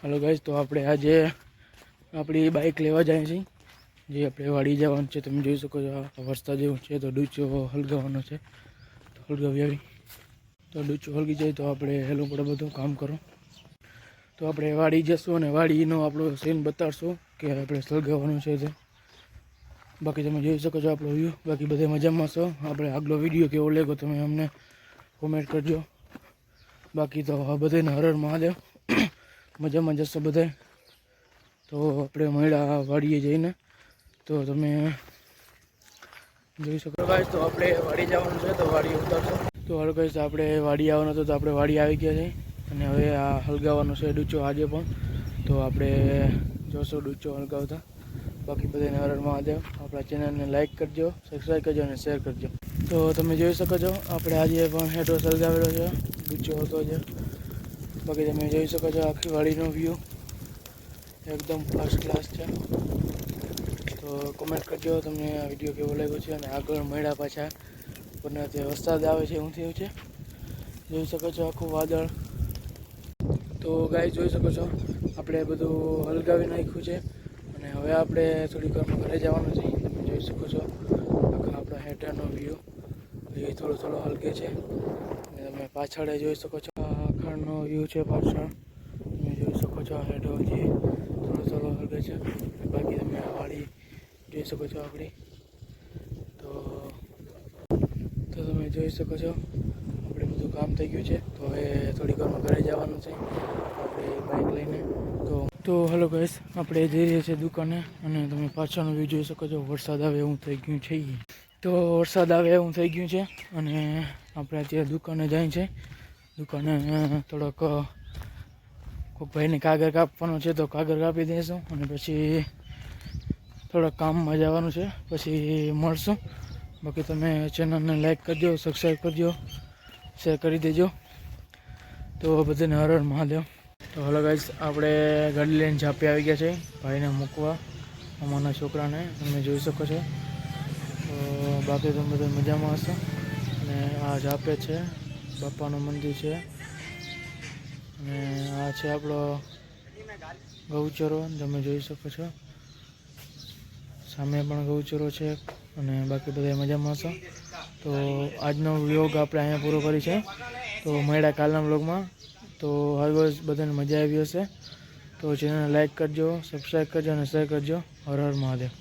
Hello guys, तो આપણે આજે આપણી બાઇક લેવા જાય છે, જે આપણે વાડી જવાનું છે. તમે જોઈ શકો છો આ વરસાદ જેવું છે, તો ડૂચો હલગાવવાનો છે. તો હલગાવી આવી તો ડૂચો હલગી જાય તો આપણે હેલું પડે બધું કામ કરો. તો આપણે વાડી જશું અને વાડીનો આપણો સીન બતાડશું કે આપણે સળગાવવાનું છે તે. બાકી તમે જોઈ શકો છો આપણો વ્યૂ. બાકી બધે મજામાં છો. આપણે આગલો વિડીયો કેવો લાગ્યો તમે અમને કોમેન્ટ કરજો. બાકી તો બધાને હર હર મહાદેવ. મજામાં જશો બધા. તો આપણે મળ્યા વાડીએ જઈને, તો તમે જોઈ શકો ગાઈસ. તો આપણે વાડી જવાનું છે, તો વાડી ઉતરશો. તો હાલ ગાઈસ, આપણે વાડી આવવાનું હતું, તો આપણે વાડી આવી ગયા છે અને હવે આ હલગાવવાનો છે ડૂચો આજે પણ. તો આપણે જોશું ડૂચો હલગાવતા. બાકી બધાને હર હર મહાદેવ. આપણા ચેનલને લાઈક કરજો, સબસ્ક્રાઈબ કરજો અને શેર કરજો. તો તમે જોઈ શકો છો આપણે આજે પણ હેઠો સળગાવેલો છે, ડૂચો હતો છે. બાકી તમે જોઈ શકો છો આખી વાડીનો વ્યૂ એકદમ ફર્સ્ટ ક્લાસ છે. તો કોમેન્ટ કરજો તમને આ વિડીયો કેવો લાગ્યો છે. અને આગળ મળ્યા પાછા પણ તે વરસાદ આવે છે એવું થયું છે. જોઈ શકો છો આખું વાદળ. તો ગાય જોઈ શકો છો આપણે બધું હલગાવી નાખ્યું છે અને હવે આપણે થોડીક વારમાં ઘરે જવાનું છે. તમે જોઈ શકો છો આખા આપણા હેઠળનો વ્યૂ એ થોડો થોડો હલકે છે. અને તમે પાછળ જોઈ શકો છો આખાનો વ્યૂ છે પાછળ. તમે જોઈ શકો છો આ હેઠળ જે થોડો થોડો હલકે છે. બાકી તમે આ વાડી જોઈ શકો છો આપણી. તો તમે જોઈ શકો છો આપણે બધું કામ થઈ ગયું છે. તો હવે થોડીક વારમાં ઘરે જવાનું છે આપણે બાઇક લઈને. તો હેલો ગાઈસ, આપણે જઈ રહ્યા છીએ દુકાને અને તમે પાછળનો વ્યૂ જોઈ શકો છો. વરસાદ આવે એવું થઈ ગયું છે. તો વરસાદ આવે એવું થઈ ગયું છે અને આપણે અત્યારે દુકાને જાય છે. દુકાને થોડોક કોઈક ભાઈને કાગળ કાપવાનો છે, તો કાગળ કાપી દઈશું અને પછી થોડાક કામમાં જવાનું છે. પછી મળશું. બાકી તમે ચેનલને લાઈક કરજો, સબસ્ક્રાઈબ કરજો, શેર કરી દેજો. તો બધાને હર હર મહાદેવ. તો હલો ગાઈસ, આપણે ગાડી લઈને ઝાપે આવી ગયા છે ભાઈને મૂકવા, અમારા છોકરાને. તમે જોઈ શકો છો. તો બાકી તમે બધા મજામાં હશો. અને આ ઝાપે છે, બાપાનું મંદિર છે. અને આ છે આપણો ગૌચરો, તમે જોઈ શકો છો. સામે પણ ગૌચરો છે અને બાકી બધા મજામાં હશો. તો આજનો વ્લોગ આપણે અહીંયા પૂરો કરી છે. તો મળ્યા કાલના વ્લોગમાં. તો હવે બધાને મજા આવી હશે. તો ચેનલને લાઈક કરજો, સબસ્ક્રાઈબ કરજો અને શેર કરજો. હર હર મહાદેવ.